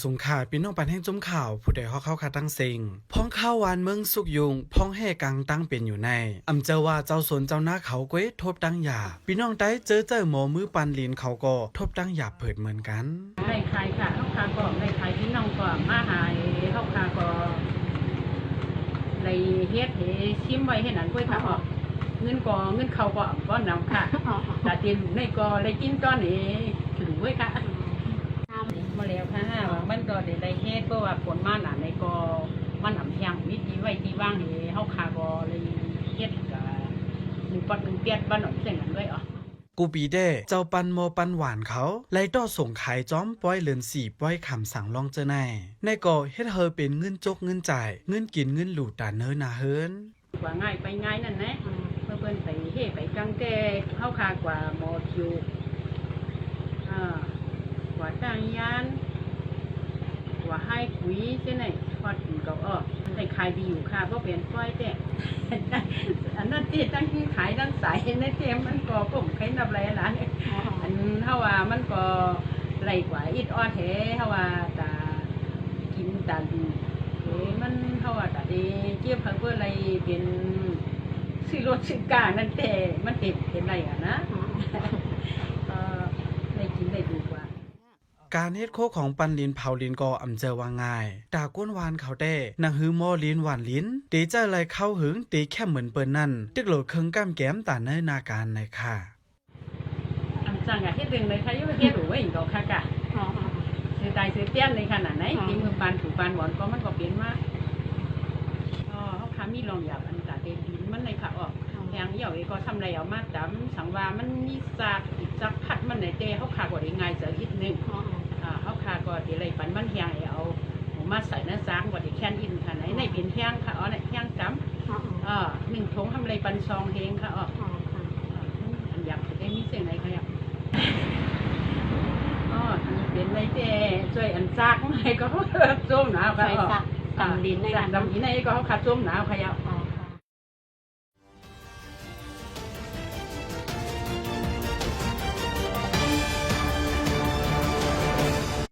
สงขาพี่น้องปันแห่งจุ้มข่าวผู้ใดเข้าคาตั้งเซ็งพ้องข้าววานเมืองสุกยุงพ้องแห่กังตั้งเป็นอยู่ในอำเจอว่าเจ้าสนเจ้าหน้าเขาเก้ทบตั้งหยาพี่น้องได้เจอหมอมือปันลินเขาก็ทบตั้งหยาเผิดเหมือนกันในใครค่ะเข้าคาก็ในใครพี่น้องก็มาหายเข้าคาก็ในเฮ็ดเหชิมไว้ให้นั่นกล้วยค่ะออกเงินเขาก็ก้อนนำค่ะแต่เตียนในก็เลยกินก้อนนี้ถึงด้วยค่ะมาแล้วค่ะมันก็ได้เฮ็ดเพราะว่าผลมาหนาในก็มันอ่ำแห้งมีที่ไว้ที่ว่างนี่เข้าคาก็เลยเฮ็ดกับ1 เปียดบ้านหนองเส้นกันด้วยอ๋อกูปีเด้เจ้าปันโมปันหวานเขาไล่ต่อส่งขายจ้อมป้อยเลือน4ป้อยคำสั่งลองเจอในก็เฮ็ดเฮอเป็นเงินจกเงินจ่ายเงินกินเงินหลูตาเนื้อนาเฮินกว่าง่ายไปง่ายนั่นนะเพื่อนไปเฮ่ไปกังแก่เข้าคากว่าหมอคิวกว่าจ้างยานกว่าให้คุยใช่ไหมพอถึงก็ได้ขายดีอยู่ค่ะเพราะเป็นฝ้ายแต่อันนั้นที่ตั้งที่ขายด้านสายในเทมมันก็ผมใครนับไรนะอันเท่าว่ามันก็ไรกว่าอิดอ้อแท้เท่าว่าตากินตาดีมันเท่าว่าตาดีเจี๊ยบเพื่ออะไรเป็นซื้อรถซื้อกานั่นแต่มันเป็นไรอ่ะนะได้กินได้ดูกว่าการเฮ็ดโคของปันลินเผาลินก็อำเจอว่าง่ายตาก้นวานเขาได้นางฮือหม้อลินหวานลิ้นตีเจออะไรเข้าหึงตีแค่เหมือนเปิ้นนั่นตึกโหลดเคิงก้ามแก้มตาเนื้อนาการในค่ะอันจังอะเฮ็ดเรื่องเลยค่ะยังเฮ็ดหรือว่าอีกดอกค่ะกะซื้อตายซื้อเตี้ยนในขนาดไหนกินมือปานถูปานหวานก็มันก็เปลี่ยนมาเขาขามีลองหยาบอันตาเด็ดดินมันในค่ะออกแหงเหี่ยวก็ทำไรเอามาจำสังว่ามันมีศาสตร์จักพัดมันในเตะเขาขาก็ได้ง่ายจะนิดนึงเขาขาก็ได้ไรปันมันแหงเอามาใส่น้ำซางว่าได้แค่อินค่ะไหนในเป็นแห้งค่ะในแห้งจำ1 ถุงทำไรปันซองเฮงค่ะอันอยากจะได้มีเสียงไหนค่ะเป็นไรเตะช่วยอันซักให้ก็ส้มหนาวค่ะดำดินในดำดินในก็เขาขาดส้มหนาวค่ะ